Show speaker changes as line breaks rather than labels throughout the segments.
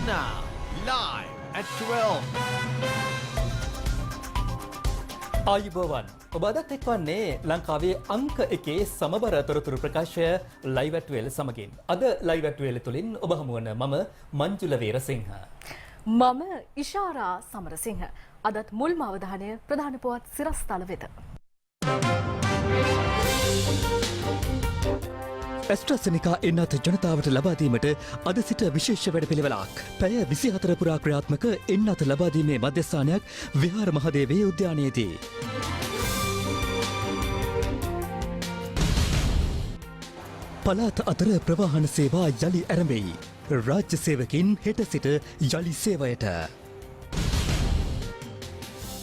now, live at 12.
ආයුබෝවන් ඔබ අදත් එක්වන්නේ ලංකාවේ අංක එකේ සමබර තොරතුරු ප්‍රකාශය ලයිව් ඇට් වේල සමගින්. අද ලයිව් ඇට් වේල තුලින් ඔබ හමුවන මම මංජුල වීරසිංහ.
මම ඉෂාරා සමරසිංහ. අදත් මුල්ම අවධානය ප්‍රධාන පුවත් සිරස්තල වෙත.
ඇස්ට්‍රාසෙනිකා එන්නත් ජනතාවට ලබා දීමට අද සිට විශේෂ වැඩපිළිවෙලක්. පැය 24 පුරා ක්‍රියාත්මක එන්නත් ලබා දීමේ මධ්‍යස්ථානයක් විහාර මහදේවයේ උද්‍යානයේදී. පළාත් අතර ප්‍රවාහන සේවා යළි ආරම්භයි. රාජ්‍ය සේවකින් හෙට සිට යළි සේවයට.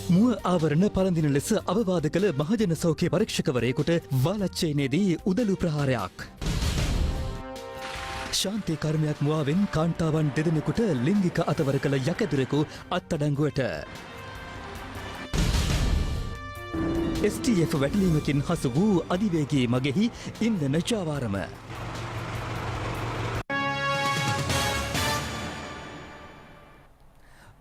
මුව ආවරණ පරඳින ලෙස අවවාද කළ මහජන සෞඛ්‍ය පරීක්ෂකවරයෙකුට වාලච්චේනේදී උදළු ප්‍රහාරයක්. ශාන්ති කර්මයක් මුවාවෙන් කාන්තාවන් දෙදෙනෙකුට ලිංගික අතවර කළ යකදුරෙකු අත්අඩංගුවට. STF වැටලීමකින් හසු වූ අධිවේගී මගෙහි ඉන්ධන ජාවාරම.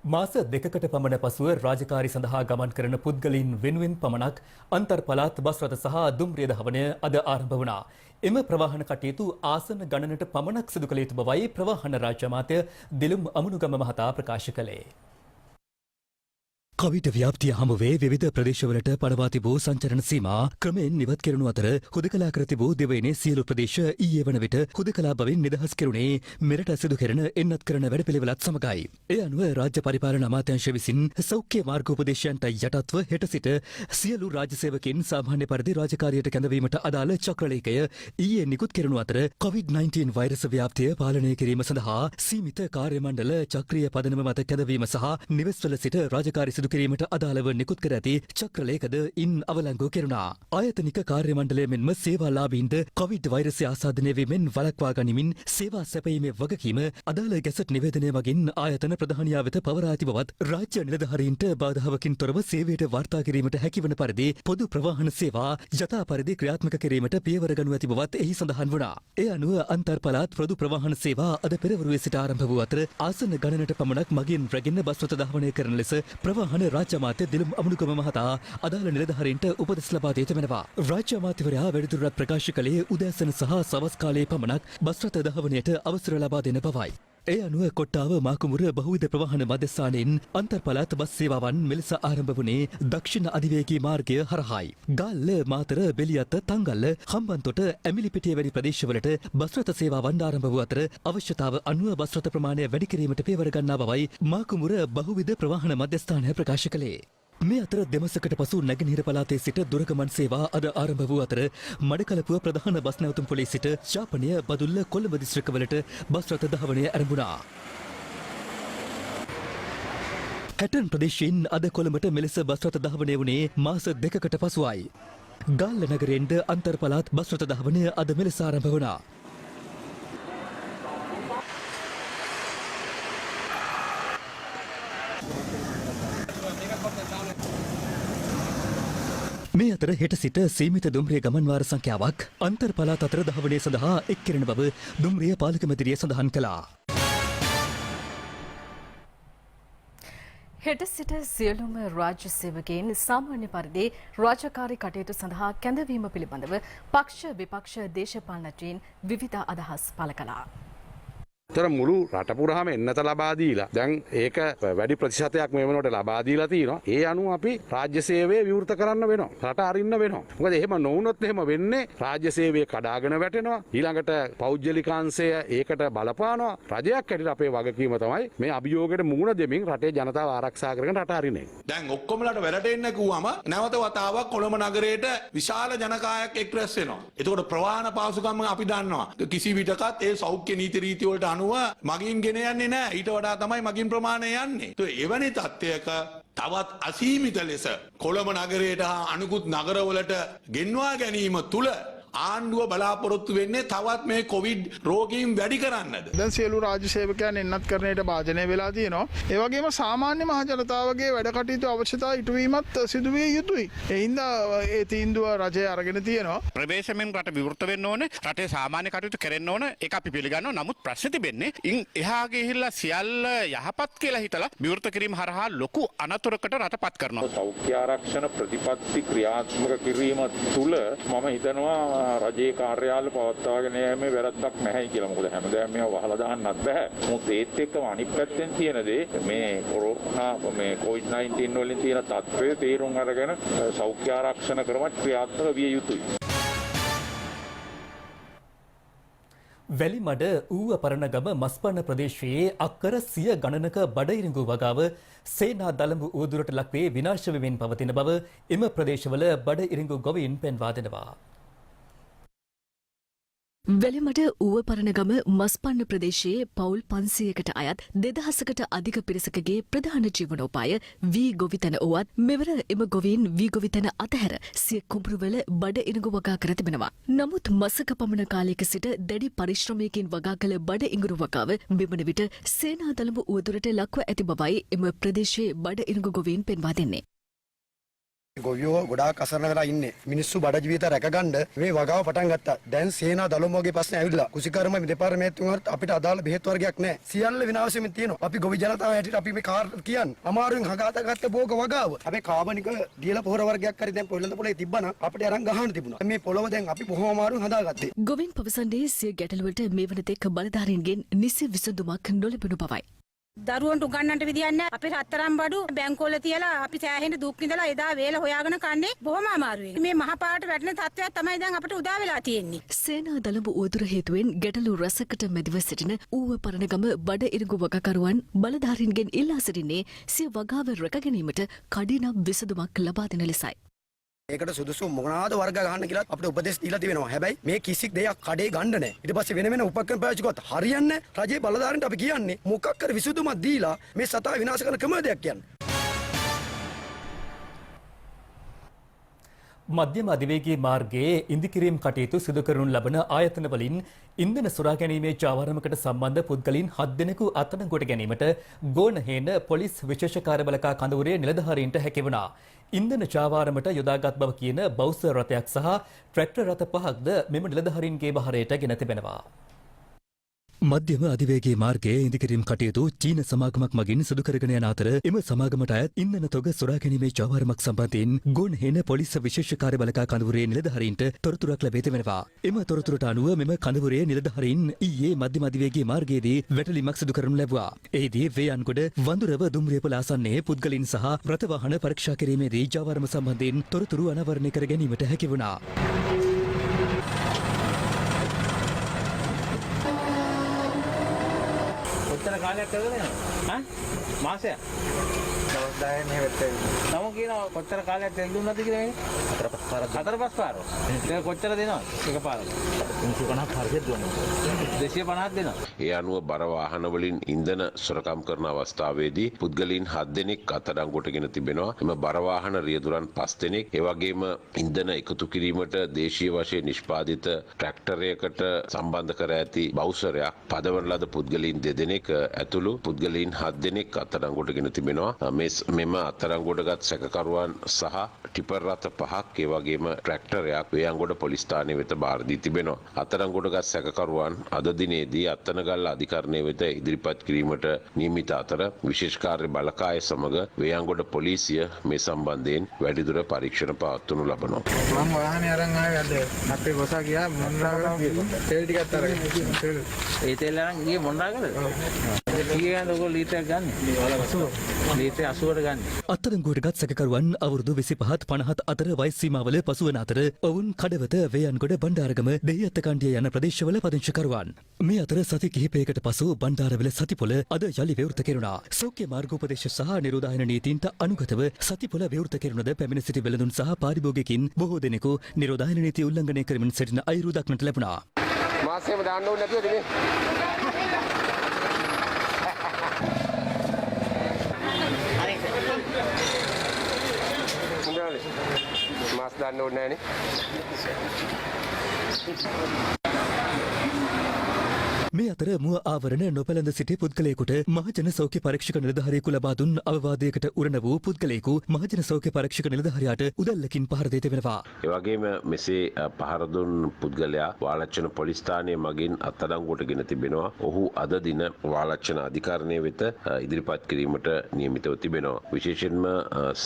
මාස දෙකකට පමණ පසුව රාජකාරි සඳහා ගමන් කරන පුද්ගලයින් වෙනුවෙන් පමණක් අන්තර් පළාත් බස් රථ සහ දුම්රිය දහවනය අද ආරම්භ වුණා. එම ප්‍රවාහන කටයුතු ආසන ගණනට පමණක් සිදු කළ යුතු බවයි ප්‍රවාහන රාජ්‍ය අමාත්‍ය දිලුම් අමුණුගම මහතා ප්‍රකාශ කළේ. කොවිඩ් ව්‍යාප්තිය හමුවේ විවිධ ප්‍රදේශවලට පනවා තිබූ සංචරණ සීමා ක්‍රමයෙන් නිවත් කෙරුණු අතර හුදකලා කර තිබූ දෙවයිනේ සියලු ප්‍රදේශ ඊයේ වන විට හුදකලා බවින් නිදහස් කෙරුණේ මෙරට සිදු කෙරෙන එන්නත් කරන වැඩපිළිවෙලත් සමගයි. ඒ අනුව රාජ්‍ය පරිපාලන අමාත්‍යාංශ විසින් සෞඛ්‍ය මාර්ගෝපදේශයන්ට යටත්ව හෙට සිට සියලු රාජ්‍ය සේවකයන් සාමාන්‍ය පරිදි රාජකාරියට කැඳවීමට අදාළ චක්‍රලේඛය ඊයේ නිකුත් කෙරුණු අතර COVID-19 වෛරස් ව්‍යාප්තිය පාලනය කිරීම සඳහා සීමිත කාර්ය මණ්ඩල චක්‍රීය පදනම මත කැඳවීම සහ නිවෙස්වල සිට රාජකාරී කිරීමට අදාළව නිකුත් කර ඇති චක්‍රලේඛද ඉන් අවලංගු කෙරුණා. ආයතනික කාර්ය මණ්ඩලය මෙන්ම සේවාලාභීන්ට කොවිඩ් වෛරසය ආසාදනය වීමෙන් වළක්වා ගනිමින් සේවා සැපයීමේ වගකීම අදාළ ගැසට් නිවේදනය මගින් ආයතන ප්‍රධානියා වෙත පවරා ඇති බවත් රාජ්‍ය නිලධාරීන්ට බාධාවකින් තොරව සේවයට වාර්තා කිරීමට හැකිවන පරිදි පොදු ප්‍රවාහන සේවා යථා පරිදි ක්‍රියාත්මක කිරීමට පියවර ගනු ඇති බවත් එහි සඳහන් වුණා. ඒ අනුව අන්තර් පළාත් පොදු ප්‍රවාහන සේවා අද පෙරවරුවේ සිට ආරම්භ වූ අතර ආසන ගණනට පමණක් මගින් රැගෙන බස් රථ ධාවනය කරන ලෙස ප්‍රවාහන රාජ්‍ය අමාත්‍ය දිලුම් අමුණුගම මහතා අදාළ නිලධාරීන්ට උපදෙස් ලබා දී තිබෙනවා. රාජ්‍ය අමාත්‍යවරයා වැඩිදුරටත් ප්‍රකාශ කළේ උදෑසන සහ සවස් කාලයේ පමණක් බස් රථ ධාවනයට අවසර ලබා දෙන බවයි. ඒ අනුව කොට්ටාව මාකුමුර බහුවිධ ප්‍රවාහන මධ්‍යස්ථානයෙන් අන්තර් පළාත් බස් සේවාවන් මෙලෙස ආරම්භ වුණේ දක්ෂිණ අධිවේගී මාර්ගය හරහායි. ගාල්ල, මාතර, බෙලියත්ත, තංගල්ල, හම්බන්තොට, ඇමිලිපිටිය වැනි ප්‍රදේශවලට බස් රථ සේවාවන් ආරම්භ වූ අතර අවශ්‍යතාව අනුව බස් රථ ප්‍රමාණය වැඩි කිරීමට පියවර ගන්නා බවයි මාකුමුර බහුවිධ ප්‍රවාහන මධ්‍යස්ථානය ප්‍රකාශ කළේ. මේ අතර දෙමසකට පසු නැගෙනහිර පළාතේ සිට දුරගමන් සේවා අද ආරම්භ වූ අතර මඩකලපුව ප්‍රධාන බස් නැවතුම් පොලේ සිට ශාපනය, බදුල්ල, කොළඹ දිස්ත්‍රික්කවලට බස් රථ ධාවනය ආරම්භුණා. හැටන් ප්‍රදේශයෙන් අද කොළඹට මෙලෙස බස් රථ ධාවනය වුණේ මාස දෙකකට පසුවයි. ගාල්ල නගරයෙන්ද අන්තර් පළාත් බස් රථ ධාවනය අද මෙලෙස ආරම්භ වුණා. මේ අතර හෙට සිට සීමිත දුම්රිය ගමන් වාර සංඛ්‍යාවක් අන්තර් පළාත් අතර ධාවනය සඳහා එක් කෙරෙන බව දුම්රිය පාලක මැදිරිය සඳහන් කළා.
හෙට සිට සියලුම රාජ්‍ය සේවකයන් සාමාන්‍ය පරිදි රාජකාරී කටයුතු සඳහා කැඳවීම පිළිබඳව පක්ෂ විපක්ෂ දේශපාලනඥයින් විවිධ අදහස් පළ කළා.
තර මුළු රට පුරාම එන්නත ලබා දීලා දැන් ඒක වැඩි ප්‍රතිශතයක් මේ වෙනකොට ලබා දීලා තියෙනවා. ඒ අනුව අපි රාජ්‍ය සේවය විවෘත කරන්න වෙනවා. රට අරින්න වෙනවා. මොකද එහෙම නොවුනොත් එහෙම වෙන්නේ රාජ්‍ය සේවය කඩාගෙන වැටෙනවා. ඊළඟට පෞද්ගලිකාංශය ඒකට බලපානවා. රජයක් ඇටියට අපේ වගකීම තමයි මේ අභියෝගයට මුහුණ දෙමින් රටේ ජනතාව ආරක්ෂා කරගෙන රට අරින එක.
දැන් ඔක්කොමලට වැළටෙන්න කිව්වම නැවත වතාවක් කොළඹ නගරයට විශාල ජනකායක් එක් රැස් වෙනවා. එතකොට ප්‍රවාහන පාසුකම් අපි දන්නවා. කිසි විටකත් ඒ සෞඛ්‍ය නීති රීති වලට අනුව මගින් ගෙන යන්නේ නැහැ. ඊට වඩා තමයි මගින් ප්‍රමාණය යන්නේ. එවැනි තත්ත්වයක තවත් අසීමිත ලෙස කොළඹ නගරයට හා අනිකුත් නගරවලට ගෙන්වා ගැනීම තුළ ආණ්ඩුව බලාපොරොත්තු වෙන්නේ තවත් මේ කොවිඩ් රෝගීන් වැඩි කරන්නද?
දැන් සියලු රාජ්‍ය සේවකයන් එන්නත් කරණයට භාජනය වෙලා තියෙනවා. ඒ වගේම සාමාන්‍ය මහ ජනතාවගේ වැඩ කටයුතු අවශ්‍යතා ඉටුවීමත් සිදු විය යුතුයි. ඒ හින්දා ඒ තීන්දුව රජය අරගෙන තියෙනවා.
ප්‍රවේශමෙන් රට විවෘත වෙන්න ඕනේ. රටේ සාමාන්‍ය කටයුතු කරන්න ඕනේ. ඒක අපි පිළිගන්නවා. නමුත් ප්‍රශ්නේ තිබෙන්නේ ඉන් එහා ගිහිල්ලා සියල්ල යහපත් කියලා හිතලා විවෘත කිරීම හරහා ලොකු අනතුරකට රටපත් කරනවා.
සෞඛ්‍ය ආරක්ෂණ ප්‍රතිපත්ති ක්‍රියාත්මක කිරීම තුළ මම හිතනවා රජයේ කාර්යාල පවත්වාගෙන යෑමේ වැරද්දක් නැහැ කියලා. මොකද හැමදාම මේවා වහලා දාන්නත් බෑ. මොකද ඒත් එක්කම අනිත් පැත්තෙන් තියෙන දේ මේ කොරෝනා මේ COVID-19 වලින් තියෙන තත්ත්වය තීරුම් අරගෙන සෞඛ්‍ය ආරක්ෂණ ක්‍රම ක්‍රියාත්මක විය යුතුයි.
වැලිමඩ ඌව පරණගම මස්පන්න ප්‍රදේශයේ අක්කර 100 ගණනක බඩඉරිඟු වගාව සේනා දළඹු උවදුරට ලක්වේ විනාශ වෙමින් පවතින බව එම ප්‍රදේශවල බඩඉරිඟු ගොවීන් පෙන්වා දෙනවා.
වෙලමට ඌව පරණගම මස්පන්න ප්‍රදේශයේ පවුල් 500කට අයත් 2000කට අධික පිරිසකගේ ප්‍රධාන ජීවනෝපාය වී ගොවිතැන වුවත් මෙවර එම ගොවීන් වී ගොවිතැන අතහැර සිය කුඹුරුවල බඩ ඉඟුරු වගා කර තිබෙනවා. නමුත් මසක පමණ කාලයක සිට දැඩි පරිශ්‍රමයකින් වගා කළ බඩ ඉඟුරු වගාව මෙවන විට සේනා දළඹු උවදුරට ලක්ව ඇති බවයි එම ප්‍රදේශයේ බඩ ඉඟුරු ගොවීන් පෙන්වා දෙන්නේ.
ගොවියෝ ගොඩාක් අසරණ වෙලා ඉන්නේ. මිනිස්සු බඩ ජීවිත රැකගන්න මේ වගාව පටන් ගත්තා. දැන් සේනා දළඹු වගේ ප්‍රශ්න ඇවිල්ලා. කුසිකර්ම දෙපාර්තමේන්තුවට අපිට අදාළ බෙහෙත් වර්ගයක් නැහැ. සියල්ල විනාශ වෙමින් තියෙනවා. අපි ගොවි ජනතාව හැටියට අපි මේ කාර් කියන්නේ අමාරුවෙන් හදාගත්ත භෝග වගාව. අපි කාබනික දියල පොහොර වර්ගයක් හරි දැන් පොළොන්ද පොළේ තිබ්බනම් අපිට අරන් ගහන්න තිබුණා. මේ පොළොව දැන් අපි බොහොම අමාරුවෙන් හදාගත්තේ.
ගොවීන් පවසන්නේ සිය ගැටලුවට මේ වන තෙක් බලධාරීන්ගෙන් නිසි විසඳුමක් නොලැබුණු බවයි.
දරුවන්ට උගන්නන්න විදියක් නැහැ. අපි රත්තරන් බඩු බැංකුවල තියලා අපි සෑහෙන දුක් විඳලා එදා වේල හොයාගෙන කන්නේ බොහොම අමාරුවෙන්. මේ මහ පාරට වැටෙන තත්ත්වයක් තමයි දැන් අපිට උදා වෙලා තියෙන්නේ.
සේනා දළඹු උවදුර හේතුවෙන් ගැටලු රසකට මැදිව සිටින ඌව පරණගම බඩ ඉරිඟු වගකරුවන් බලධාරීන්ගෙන් ඉල්ලා සිටින්නේ සිය වගාව රැක ගැනීමට කඩිනම් විසඳුමක් ලබා දෙන ලෙසයි.
ඒකට සුදුසු මොනවාද වර්ග ගන්න කියලා අපිට උපදෙස් දීලා තිබෙනවා. හැබැයි මේ කිසි දෙයක් කඩේ ගන්න නැහැ. ඊට පස්සේ වෙන වෙන උපකරණ පාවිච්චි කරත් හරියන්නේ නැහැ. රජයේ බලධාරීන්ට අපි කියන්නේ මොකක් කර විසඳුමක් දීලා මේ සතා විනාශ කරන ක්‍රමවේදයක් කියන්නේ.
මධ්‍යම අධිවේගී මාර්ගයේ ඉදිකිරීම් කටයුතු සිදු කරනු ලබන ආයතන වලින් ඉන්ධන සොරා ගැනීමේ චාවාරමකට සම්බන්ධ පුද්ගලයන් 7 දෙනෙකු අත්අඩංගුවට ගැනීමට ගෝනහේන පොලිස් විශේෂ කාර්යබලකා කඳවුරේ නිලධාරීන්ට හැකි වුණා. ඉන්ධන චාවාරමට යොදාගත් බව කියන බෞසර් රථයක් සහ ට්‍රැක්ටර් රථ 5ක්ද මෙම නිලධාරීන්ගේ බහරයට ගෙන තිබෙනවා. මධ්‍යම අධිවේගී මාර්ගයේ ඉදිකිරීම් කටයුතු චීන සමාගමක් මගින් සිදු කරගෙන යන අතර එම සමාගමට අයත් ඉන්ධන තොග සොරා ගැනීමේ චාවාරමක් සම්බන්ධයෙන් ගෝනහේන පොලිස් විශේෂ කාර්යබලකා කඳවුරේ නිලධාරීන්ට තොරතුරක් ලැබී තිබෙනවා. එම තොරතුරට අනුව මෙම කඳවුරේ නිලධාරීන් ඊයේ මධ්‍යම අධිවේගී මාර්ගයේදී වැටලීමක් සිදු කරනු ලැබුවා. එහිදී වේයන්ගොඩ වඳුරව දුම්රියපොළ ආසන්නයේ පුද්ගලයන් සහ රථ වාහන පරීක්ෂා කිරීමේදී චාවාරම සම්බන්ධයෙන් තොරතුරු අනාවරණය කර ගැනීමට හැකි වුණා.
කොච්චර කාලයක් කරගෙන යනවා? මාසයක්. දවස් 10 මේ වෙත්තේ. නම කියනවා කොච්චර කාලයක් තෙල් දුන්නද කියලා මේ? 4-5 පාර. ඒක කොච්චර දෙනවද? එකපාරට. 350ක් හරියට දුන්නා. 250ක් දෙනවා.
ඒ අනුව බර වාහන වලින් ඉන්ධන සොරකම් කරන අවස්ථාවේදී පුද්ගලයන් 7 දෙනෙක් අත්අඩංගුවටගෙන තිබෙනවා. එම බර වාහන රියදුරන් 5 දෙනෙක්, ඒ වගේම ඉන්ධන එකතු කිරීමට දේශීය වශයෙන් නිෂ්පාදිත ට්‍රැක්ටරයකට සම්බන්ධ කර ඇති බෞසරයක් පදවන ලද පුද්ගලයන් 2 දෙනෙක් ඇතුළු පුද්ගලයන් 7 දෙනෙක් අත්අඩංගුවටගෙන තිබෙනවා. මෙම අත්අඩංගුවටගත් සැකකරුවන් සහ ටිපර් රථ 5ක් ඒ වගේම ට්‍රැක්ටරයක් වේයන්ගොඩ පොලිස් ස්ථානයේ වෙත බාර දී තිබෙනවා. අත්අඩංගුවටගත් සැකකරුවන් අද දිනේදී අත්තනගල්ල අධිකරණය වෙත ඉදිරිපත් කිරීමට නියමිත අතර විශේෂ කාර්ය බලකාය සමග වේයන්ගොඩ පොලිසිය මේ සම්බන්ධයෙන් වැඩිදුර පරීක්ෂණ පවත්වනු ලබනවා.
මම වාහනේ අරන් ආවේ අද අපේ බොසා ගියා මොන්රාගල තෙල් ටිකක් අරගෙන.
ඒ තෙල් අරන් ගියේ මොන්රාගලද? කීයද ඔයගොල්ලෝ ලීටරයක් ගන්න? ලීටර් 80කට ගන්න.
අත්අඩංගුවටගත් සැකකරුවන් අවුරුදු 25 50 අතර වයස් සීමාවල පසුවන අතර ඔවුන් කඩවත වේයන්ගොඩ බණ්ඩාරගම දෙහිඅත්ත කණ්ඩිය යන ප්‍රදේශවල පදිංචිකරුවන්. මේ අතර සති කිහිපයකට පසු බණ්ඩාරවල සතිපොළ අද යලි විවෘත කෙරුණා. සෞඛ්‍ය මාර්ගෝපදේශ සහ නිරෝධායන නීතීන්ට අනුගතව සතිපොළ විවෘත කෙරුණද පැමිණ සිටි වෙළඳුන් සහ පාරිභෝගිකින් බොහෝ දෙනෙකු නිරෝධායන නීති උල්ලංඝනය කරමින් සිටින අයුරු දක්නට ලැබුණා.
මාසෙම දාන්න ඕනේ නැතුවද මේ?
මාස් දාන්න ඕනේ නැහනේ.
මේ අතර මුව ආවරණ නොපැළඳ සිටි පුද්ගලයෙකුට මහජන සෞඛ්‍ය පරීක්ෂක නිලධාරියෙකු ලබා දුන් අවවාදයකට උරණ වූ පුද්ගලයෙකු මහජන සෞඛ්‍ය පරීක්ෂක නිලධාරියාට උදැල්ලකින් පහර දී තිබෙනවා.
ඒ වගේම මෙසේ පහර දුන් පුද්ගලයා වාලච්චන පොලිස් ස්ථානය මගින් අත්අඩංගුවට ගෙන තිබෙනවා. ඔහු අද දින වාලච්චන අධිකරණය වෙත ඉදිරිපත් කිරීමට නියමිතව තිබෙනවා. විශේෂයෙන්ම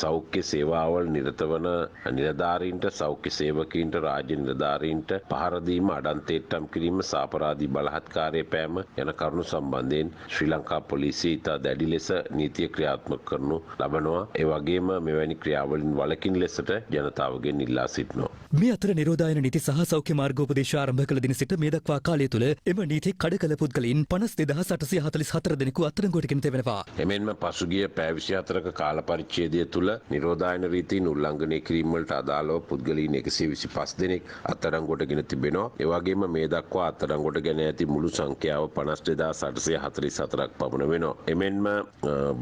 සෞඛ්‍ය සේවාවල් නිරත වන නිලධාරීන්ට, සෞඛ්‍ය සේවකීන්ට, රාජ්‍ය නිලධාරීන්ට පහර දීම, අඩන්තේට්ටම් කිරීම, සාපරාධී බලහත්කාරය පෑම යන කරුණු සම්බන්ධයෙන් ශ්‍රී ලංකා පොලිසිය ඉතා දැඩි ලෙස නීතිය ක්‍රියාත්මක කරනු ලබනවා. ඒ වගේම මෙවැනි ක්‍රියාවලින් වළකින ලෙසට ජනතාවගෙන් ඉල්ලා සිටිනවා.
මේ අතර නිරෝධායන නීති සහ සෞඛ්‍ය මාර්ගෝපදේශ ආරම්භ කළ දින සිට මේ දක්වා කාලය තුළ එම නීති කඩ කළ පුද්ගලයින් 52844 දෙනෙකු අත්අඩංගුවට ගෙන තිබෙනවා.
එමෙන්ම පසුගිය පැය 24ක කාල පරිච්ඡේදය තුළ නිරෝධායන රීතීන් උල්ලංඝනය කිරීම වලට අදාළව පුද්ගලයින් 125 දෙනෙක් අත්අඩංගුවට ගෙන තිබෙනවා. ඒ වගේම මේ දක්වා අත්අඩංගුවට ගෙන ඇති මුළු සංඛ්‍යාව 52844ක් පමණ වෙනවා. එමෙන්ම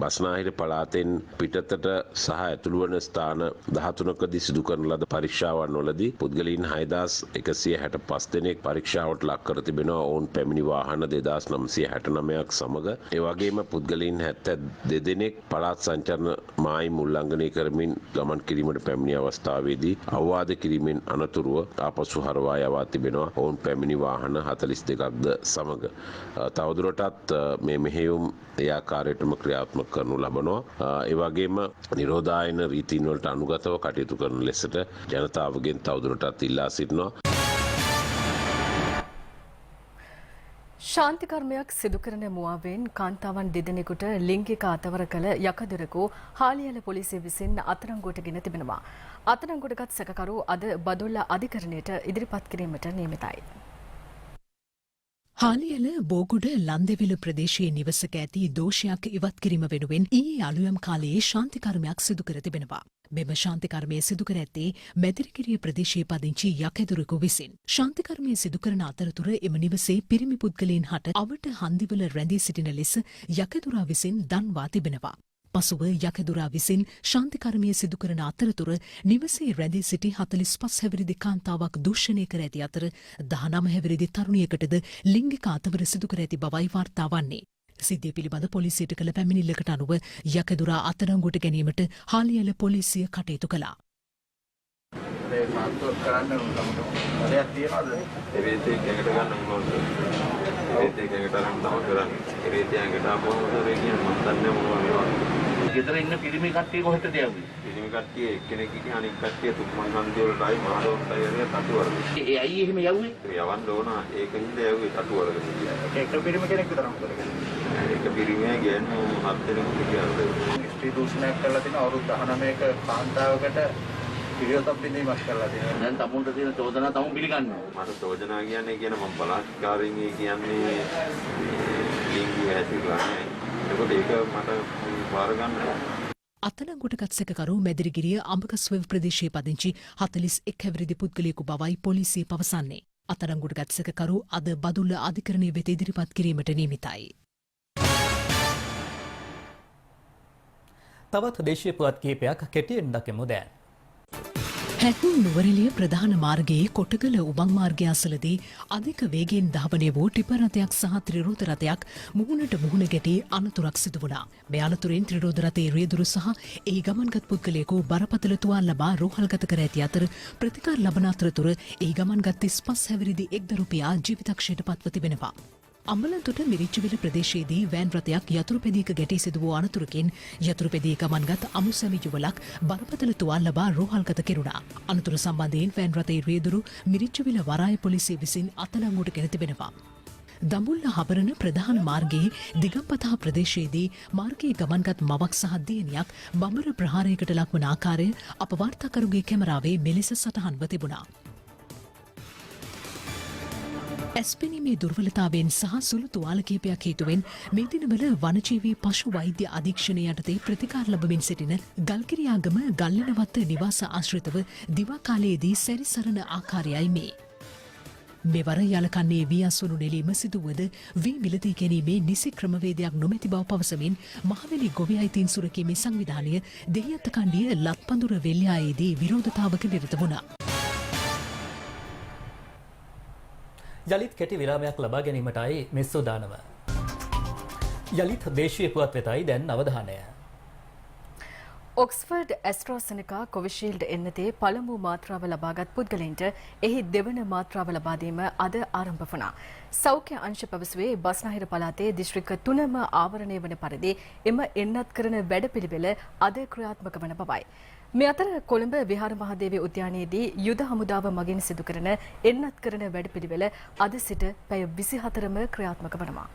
බස්නාහිර පළාතෙන් පිටතට සහ ඇතුළු වන ස්ථාන 13කදී සිදු කරන ලද පරීක්ෂාවන් වලදී පුද්ගලයන් 6165 දෙනෙක් පරීක්ෂාවට ලක් කර තිබෙනවා. ඔවුන් පැමිණි වාහන 2969ක් සමග ඒ වගේම පුද්ගලයන් 72 දෙනෙක් පළාත් සංචරණ මායිම් උල්ලංඝනය කරමින් ගමන් කිරීමට පැමිණි අවස්ථාවේදී අවවාද කිරීමෙන් අනතුරුව ආපසු හරවා යවා තිබෙනවා. ඔවුන් පැමිණි වාහන 42ක්ද සමග තවදුරටත් මේ මෙහෙයුම් ඒ ආකාරයටම ක්‍රියාත්මක කරනු ලබනවා. ඒ වගේම නිරෝධායන රීතීන් වලට අනුගතව කටයුතු කරන ලෙසට ජනතාවගෙන් තවදුරටත් ඉල්ලා සිටිනවා.
ශාන්ති කර්මයක් සිදු කරන මුවාවෙන් කාන්තාවන් දෙදෙනෙකුට ලිංගික අතවර කළ යකදුරකු හාලියල පොලිසිය විසින් අත්අඩංගුවට ගෙන තිබෙනවා. අත්අඩංගුවටගත් සැකකරු අද බදුල්ල අධිකරණයට ඉදිරිපත් කිරීමට නියමිතයි.
හාලියල බෝගුඩ ලන්දෙවිල ප්‍රදේශයේ නිවසක ඇති දෝෂයක් ඉවත් කිරීම වෙනුවෙන් ඊයේ අලුයම් කාලයේ ශාන්තිකර්මයක් සිදු කර තිබෙනවා. මෙම ශාන්තිකර්මය සිදු කර ඇත්තේ මැදිරිගිරිය ප්‍රදේශයේ පදිංචි යකැදුරකු විසින්. ශාන්තිකර්මය සිදු කරන අතරතුර එම නිවසේ පිරිමි පුද්ගලයන් හට අවට හන්දිවල රැඳී සිටින ලෙස යකැදුරා විසින් දන්වා තිබෙනවා. පසුව යකදුරා විසින් ශාන්තිකර්මය සිදු කරන අතරතුර නිවසේ රැඳී සිටි 45 හැවිරිදි කාන්තාවක් දූෂණය කර ඇති අතර 19 හැවිරිදි තරුණියකටද ලිංගික අතවර සිදු කර ඇති බවයි වාර්තා වන්නේ. සිද්ධිය පිළිබඳ පොලිසියට කළ පැමිණිල්ලකට අනුව යකදුරා අත්අඩංගුවට ගැනීමට හාලියල පොලිසිය කටයුතු කළා.
ගෙදර ඉන්න පිරිමි කට්ටිය කොහෙටද යන්නේ?
පිරිමි කට්ටිය එක්කෙනෙක් ඉන්නේ අනික් කට්ටිය තුක්මන් හන්දිය වලටයි මහලොක්ටයි යන්නේ තටුවරද.
ඒ ඇයි එහෙම යව්වේ?
යවන්න ඕන ඒකින්ද යව්වේ තටුවරද.
එක පිරිමි කෙනෙක් විතරම කරගෙන.
ඒක පිරිමියා කියන්නේ 7 දෙනෙකුට කියන්නේ.
ස්ත්‍රී දූෂණයක් කරලා තින අවුරුදු 19ක කාන්තාවකට පිළිවෙතක් බිඳීමක් කරලා තියෙනවා.
දැන් තමුන්ට තියෙන චෝදනා තමුන් පිළිගන්නවා.
මට චෝදනා කියන්නේ මම බලාත්කාරයෙන් කියන්නේ ලිංගික හැසිරලා නැහැ. ඒක මට බාර ගන්න බැහැ.
අත්අඩංගුවටගත් සැකකරු මැදිරිගිරිය අඹගස්වැව ප්‍රදේශයේ පදිංචි 41 හැවිරිදි පුද්ගලයෙකු බවයි පොලිසිය පවසන්නේ. අත්අඩංගුවටගත් සැකකරු අද බදුල්ල අධිකරණය වෙත ඉදිරිපත් කිරීමට නියමිතයි.
තවත් දේශීය පුවත් කිහිපයක් කෙටියෙන් දකිමු දැන්.
හැටන් නුවරඑළිය ප්‍රධාන මාර්ගයේ කොටගල උබන් මාර්ගය අසලදී අධික වේගයෙන් ධාවනය වූ ටිපර් රථයක් සහ ත්‍රිරෝද රථයක් මුහුණට මුහුණ ගැටී අනතුරක් සිදු වුණා. මේ අනතුරෙන් ත්‍රිරෝද රථයේ රියදුරු සහ එහි ගමන්ගත් පුද්ගලයෙකු බරපතල තුවාල ලබා රෝහල්ගත කර ඇති අතර ප්‍රතිකාර ලබන අතරතුර එහි ගමන්ගත් 35 හැවිරිදි එක් දරුපියා ජීවිතක්ෂයට පත්ව තිබෙනවා. අම්බලන්තොට මිරිච්චවිල ප්‍රදේශයේදී වෑන් රථයක් යතුරුපැදියක ගැටී සිදු වූ අනතුරකින් යතුරුපැදියේ ගමන්ගත් අමුසැමි යුවලක් බරපතල තුවාල ලබා රෝහල්ගත කෙරුණා. අනතුර සම්බන්ධයෙන් වෑන් රථයේ රියදුරු මිරිච්චවිල වරාය පොලිසිය විසින් අත්අඩංගුවට ගෙන තිබෙනවා. දඹුල්ල හබරන ප්‍රධාන මාර්ගයේ දිගම්පතා ප්‍රදේශයේදී මාර්ගයේ ගමන්ගත් මවක් සහ දියණියක් බඹර ප්‍රහාරයකට ලක්වන ආකාරය අප වාර්තාකරුගේ කැමරාවේ මෙලෙස සටහන්ව තිබුණා. ඇස්පෙනීමේ දුර්වලතාවෙන් සහ සුළු තුවාල කිහිපයක් හේතුවෙන් මේ දිනවල වනජීවී පශු වෛද්‍ය අධීක්ෂණය යටතේ ප්‍රතිකාර ලබමින් සිටින ගල්කිරියාගම ගල්ලෙනවත්ත නිවාස ආශ්‍රිතව දිවා කාලයේදී සැරිසරන ආකාරයයි මේ. මෙවර යලකන්නේ වී අස්වනු නෙලීම සිදුවද වී මිලදී ගැනීමේ නිසි ක්‍රමවේදයක් නොමැති බව පවසමින් මහවැලි ගොවි අයිතීන් සුරකීමේ සංවිධානය දෙහිඅත්ත කණ්ඩිය ලත්පඳුර වෙල්යායේදී විරෝධතාවක නිරත වුණා.
යළිත් කෙටි විරාමයක් ලබා ගැනීමටයි මෙස් සූදානම. යළිත් දේශීය පුවත් වෙතයි දැන් අවධානය.
ඔක්ස්ෆර්ඩ් ඇස්ට්‍රාසෙනිකා කොවිෂීල්ඩ් එන්නතේ පළමු මාත්‍රාව ලබාගත් පුද්ගලයින්ට එහි දෙවන මාත්‍රාව ලබා දීම අද ආරම්භ වුණා. සෞඛ්‍ය අංශ පැවසුවේ බස්නාහිර පළාතේ දිස්ත්‍රික්ක 3ම ආවරණය වන පරිදි එම එන්නත් කරන වැඩපිළිවෙල අද ක්‍රියාත්මක වන බවයි. මේ අතර කොළඹ විහාර මහදේවී උද්‍යානයේදී යුද හමුදාව මගින් සිදු කරන එන්නත් කරන වැඩපිළිවෙල අද සිට පැය 24ම ක්‍රියාත්මක වනවා.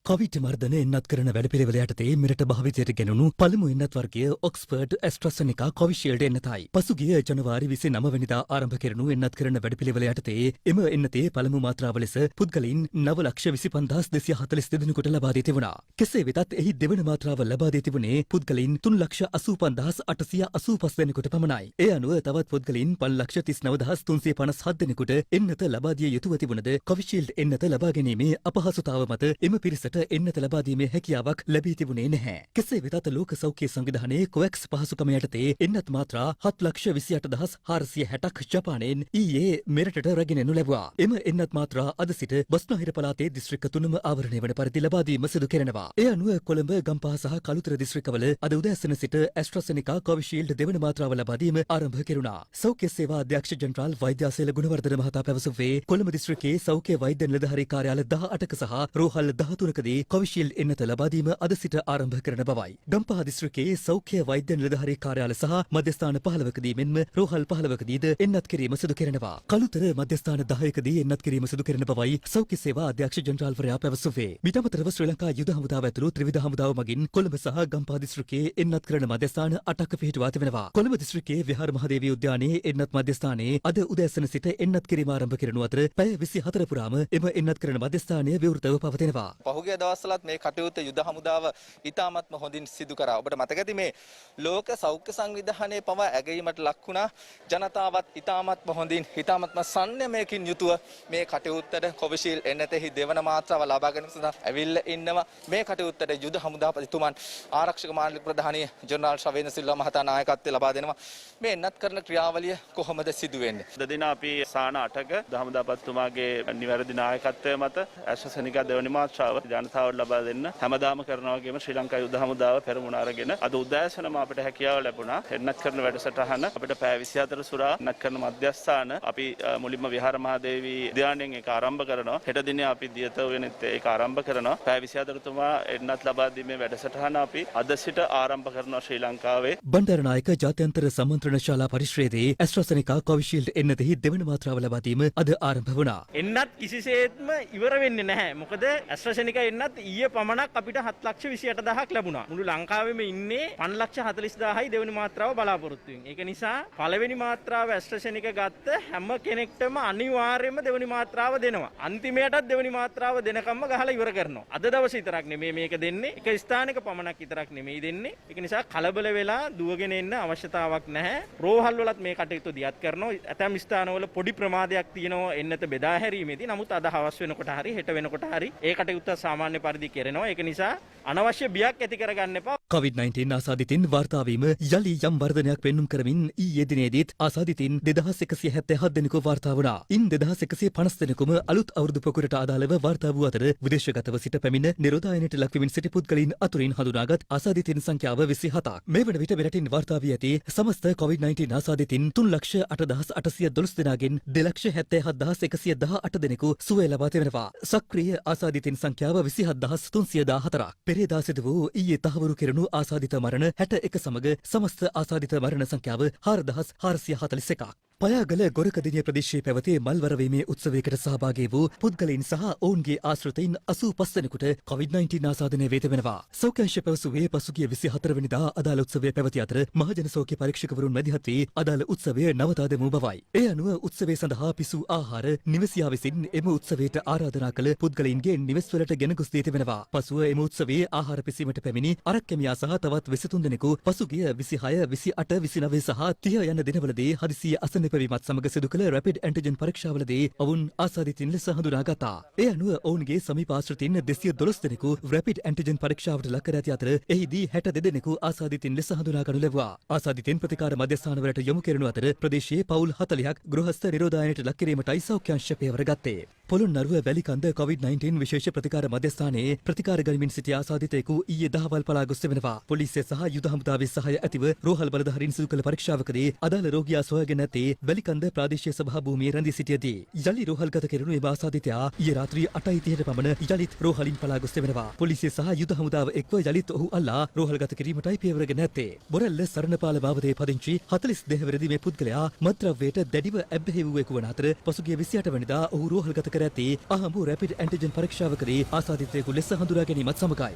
කොවිඩ් මර්ධන එන්නත් කරන වැඩපිළිවෙල යටතේ මෙරට භාවිතයට ගෙනුණු පළමු එන්නත් වර්ගය ඔක්ස්ෆර්ඩ් ඇස්ට්‍රාසෙනිකා කොවිෂීල්ඩ් එන්නතයි. පසුගිය ජනවාරි 29 වෙනිදා ආරම්භ කෙරුණු එන්නත් කරන වැඩපිළිවෙල යටතේ එම එන්නතේ පළමු මාත්‍රාව ලෙස පුද්ගලයින් 9,25,442 දෙනෙකුට ලබා දී තිබුණා. කෙසේ වෙතත් එහි දෙවන මාත්‍රාව ලබා දී තිබුණේ පුද්ගලයින් 3,85,885 දෙනෙකුට පමණයි. ඒ අනුව තවත් පුද්ගලයින් 5,39,357 දෙනෙකුට එන්නත ලබා දිය යුතුව තිබුණද කොවිෂීල්ඩ් එන්නත ලබා ගැනීමේ අපහසුතාව මත එම පිරිසට එන්නත ලබා දීමේ හැකියාවක් ලැබී තිබුණේ නැහැ. කෙසේ වෙතත් ලෝක සෞඛ්‍ය සංවිධානයේ කොවැක්ස් පහසුකම යටතේ එන්නත් මාත්‍රා 7,28,460ක් ජපානයෙන් ඊයේ මෙරටට රැගෙන එනු ලැබුවා. එම එන්නත් මාත්‍රා අද සිට බස්නාහිර පළාතේ දිස්ත්‍රික්ක 3ම ආවරණය වන පරිදි ලබා දීම සිදු කෙරෙනවා. ඒ අනුව කොළඹ ගම්පහ සහ කළුතර දිස්ත්‍රික්කවල අද උදෑසන සිට ඇස්ට්‍රාසෙනිකා කොවිෂීල්ඩ් දෙවන මාත්‍රාව ලබා දීම ආරම්භ කෙරුණා. සෞඛ්‍ය සේවා අධ්‍යක්ෂ ජෙනරාල් වෛද්‍යාසේල ගුණවර්ධන මහතා පැවසුවේ කොළඹ දිස්ත්‍රික්කයේ සෞඛ්‍ය වෛද්‍ය නිලධාරී කාර්යාල 18ක සහ රෝහල් 13ක කොවිෂීල්ඩ් එන්නත ලබා දීම අද සිට ආරම්භ කරන බවයි. ගම්පහ දිස්ත්‍රික්කයේ සෞඛ්‍ය වෛද්‍ය නිලධාරී කාර්යාල සහ මධ්‍යස්ථාන 15කදී මෙන්ම රෝහල් 15කදීද එන්නත් කිරීම සිදු කෙරෙනවා. කළුතර මධ්‍යස්ථාන 10කදී එන්නත් කිරීම සිදු කෙරෙන බවයි සෞඛ්‍ය සේවා අධ්‍යක්ෂ ජෙනරාල්වරයා පැවසුවේ. ඊට අමතරව ශ්‍රී ලංකා යුද හමුදාව ඇතුළු ත්‍රිවිධ හමුදාව මගින් කොළඹ සහ ගම්පහ දිස්ත්‍රික්කයේ එන්නත් කරන මධ්‍යස්ථාන 8ක පිහිටුවා තිබෙනවා. කොළඹ දිස්ත්‍රික්කයේ විහාර මහදේවී උද්‍යානයේ එන්නත් මධ්‍යස්ථානයේ අද උදෑසන සිට එන්නත් කිරීම ආරම්භ කරනු අතර පැය 24 පුරාම එම එන්නත් කරන මධ්‍යස්ථානය විවෘතව පවතිනවා.
පහුගිය දවස්වලත් මේ කටයුත්ත යුද හමුදාව ඉතාමත්ම හොඳින් සිදු කරා. ඔබට මතක ඇති මේ ලෝක සෞඛ්‍ය සංවිධානයේ පවා ඇගීමට ලක් වුණා. ජනතාවත් ඉතාමත්ම හොඳින් ඉතාමත්ම සංයමයකින් යුතුව මේ කටයුත්තට කොවිෂීල්ඩ් එන්නතෙහි දෙවන මාත්‍රාව ලබා ගැනීම සඳහා ඇවිල්ලා ඉන්නවා. මේ කටයුත්තට යුද හමුදාපතිතුමන් ආරක්ෂක මාලික ප්‍රධානී ජනරාල් ශවේන්ද්‍ර සිල්වා මහතා නායකත්වය ලබා දෙනවා. මේ එන්නත් කරන ක්‍රියාවලිය කොහොමද සිදු වෙන්නේ?
අද දින අපි සාන 8ක දහමුදාපතිතුමාගේ නිවැරදි නායකත්වය මත ඇස්ට්‍රාසෙනිකා දෙවනි මාත්‍රාව ජනතාවට ලබා දෙන්න හැමදාම කරනවා වගේම ශ්‍රී ලංකා යුද හමුදාව පෙරමුණ අරගෙන අද උදෑසනම අපිට හැකියාව ලැබුණා එන්නත් කරන වැඩසටහන අපිට පැය 24 සුරා එන්නත් කරන මධ්‍යස්ථාන අපි මුලින්ම විහාර මහදේවී උද්‍යානයෙන් ඒක ආරම්භ කරනවා හෙට දිනේ අපි දියත වෙනෙත් ඒක ආරම්භ කරනවා පැය 24 තුමා එන්නත් ලබා දීමේ වැඩසටහන අපි අද සිට ආරම්භ කරනවා ශ්‍රී ලංකාවේ.
බණ්ඩාරනායක ජාත්‍යන්තර සම්මන්ත්‍රණ ශාලා පරිශ්‍රයේදී ඇස්ට්‍රාසෙනිකා කොවිෂීල්ඩ් එන්නතෙහි දෙවන මාත්‍රාව ලබා දීම අද ආරම්භ වුණා.
එන්නත් කිසිසේත්ම ඉවර වෙන්නේ නැහැ. මොකද ඇස්ට්‍රාසෙනිකා එන්නත් ඊයේ පමණක් අපිට 7,28,000ක් ලැබුණා. මුළු ලංකාවෙම ඉන්නේ 5,40,000යි දෙවෙනි මාත්‍රාව බලාපොරොත්තු වෙන්නේ. ඒක නිසා පළවෙනි මාත්‍රාව ඇස්ට්‍රාසෙනිකා ගත්ත හැම කෙනෙක්ටම අනිවාර්යයෙන්ම දෙවෙනි මාත්‍රාව දෙනවා. අන්තිමයටත් දෙවෙනි මාත්‍රාව දෙනකම්ම ගහලා ඉවර කරනවා. අද දවසේ විතරක් නෙමෙයි මේක දෙන්නේ. එක ස්ථානික පමණක් විතරක් නෙමෙයි දෙන්නේ. ඒක නිසා කලබල වෙලා දුවගෙන එන්න අවශ්‍යතාවක් නැහැ. රෝහල් වලත් මේ කටයුතු දියත් කරනවා. ඇතැම් ස්ථානවල පොඩි ප්‍රමාදයක් තියෙනවා එන්නත බෙදා හැරීමේදී. නමුත් අද හවස් වෙනකොට හරි හෙට වෙනකොට හරි ඒ කටයුත්ත සාමාන්‍ය පරිදි කරනවා. ඒක නිසා අනවශ්‍ය බියක් ඇති කරගන්න එපා.
COVID-19 ආසාදිතින් වාර්තා වීම යලි යම් වර්ධනයක් පෙන්눔 කරමින් ඊයේ දිනේදීත් ආසාදිතින් 2177 දෙනෙකු වාර්තා වුණා. ඉන් 2150 දෙනෙකුම අලුත් අවුරුදු පොකුරට අදාළව වාර්තා වූ අතර විදේශගතව සිට පැමිණ නිරෝධායනයට ලක්වමින් සිටි පුද්ගලයන් අතුරින් හඳුනාගත් ආසාදිතින් සංඛ්‍යාව 27ක්. මේ වන විට මෙරටින් වාර්තා වී ඇති සමස්ත COVID-19 ආසාදිතින් 3,08,812 දෙනාගෙන් 2,77,118 දෙනෙකු සුවය ලබා තිබෙනවා. සක්‍රීය ආසාදිතින් සංඛ්‍යාව 27,314ක්. පෙරේදා සිදු වූ ඊයේ තහවුරු කෙරුණු ආසාදිත මරණ 61 සමග සමස්ත ආසාදිත මරණ සංඛ්‍යාව 4,441ක්. පයාගල ගොරකදිනිය ප්‍රදේශයේ පැවති මල්වරවීමේ උත්සවයකට සහභාගී වූ පුද්ගලයින් සහ ඔවුන්ගේ ආශ්‍රිතයින් 85 දෙනෙකුට COVID-19 ආසාදනය වී තිබෙනවා. සෞඛ්‍ය අංශය පැවසුවේ පසුගිය 24 වෙනිදා අදාළ උත්සවය පැවති අතර මහජන සෞඛ්‍ය පරීක්ෂකවරුන් මැදිහත් වී අදාළ උත්සවය නවතා දැමූ බවයි. ඒ අනුව උත්සවය සඳහා පිසු ආහාර නිවසියා විසින් එම උත්සවයට ආරාධනා කළ පුද්ගලයින්ගේ නිවෙස්වලට ගෙන ගොස් දී තිබෙනවා. පසුව එම උත්සවයේ ආහාර පිසීමට පැමිණි අරක්කැමියා සහ තවත් 23 දෙනෙකු පසුගිය 26, 28, 29 සහ 30 යන දිනවලදී හදිසියේ අසනීප පැවීමත් සමග සිදු කළ රැපිඩ් ඇන්ටිජන් පරීක්ෂාවලදී ඔවුන් ආසාදිතින් ලෙස හඳුනාගත්තා. ඒ අනුව ඔවුන්ගේ සමීප ආශ්‍රිතින් 212 දෙනෙකු රැපිඩ් ඇන්ටිජන් පරීක්ෂාවට ලක් කර ඇති අතර එහිදී 62 දෙනෙකු ආසාදිතින් ලෙස හඳුනාගනු ලැබුවා. ආසාදිතින් ප්‍රතිකාර මධ්‍යස්ථානවලට යොමු කෙරෙනු අතර ප්‍රදේශයේ පවුල් 40ක් ගෘහස්ත නිරෝධායනයට ලක් කිරීමටයි සෞඛ්‍ය අංශ පියවර ගත්තේ. පොළොන්නරුව වැලිකන්ද COVID-19 විශේෂ ප්‍රතිකාර මධ්‍යස්ථානයේ ප්‍රතිකාර ගනිමින් සිටි ආසාදිතයෙකු ඊයේ දහවල් පලා ගොස් තිබෙනවා. පොලිසිය සහ යුද හමුදාවේ සහාය ඇතිව රෝහල් බලධාරීන් සිදු කළ පරීක්ෂාවකදී අදාළ රෝගියා සොයාගෙන ඇත්තේ වැලිකන්ද ප්‍රාදේශීය සභා භූමියේ රැඳී සිටියදී. යලි රෝහල්ගත කෙරුණු එම ආසාදිතයා ඊයේ රාත්‍රී 8:30ට පමණ යලිත් රෝහලින් පලා ගොස් තිබෙනවා. පොලිසිය සහ යුද හමුදාව එක්ව යලිත් ඔහු අල්ලා රෝහල්ගත කිරීමටයි පියවරගෙන ඇත්තේ. බොරැල්ල සරණපාල මාවතේ පදිංචි 42 වෙනිදි මේ පුද්ගලයා මත්ද්‍රව්‍යයට දැඩිව ඇබ්බැහි වූවෙකු වන අතර පසුගිය 28 වෙනිදා ඔහු රෝහල්ගත කර ඇත්තේ අහඹු රැපිඩ් ඇන්ටිජන් පරීක්ෂාවකදී ආසාදිතයෙකු ලෙස හඳුනා ගැනීමත් සමගයි.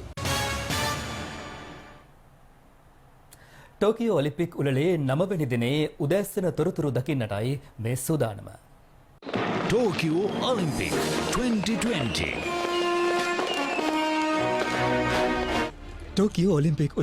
ටෝකියෝ ඔලිම්පික් උළෙලේ 9 වෙනි දිනේ උදෑසන තොරතුරු දකින්නටයි මේ සූදානම.
Tokyo Olympic 2020.
Tokyo Olympic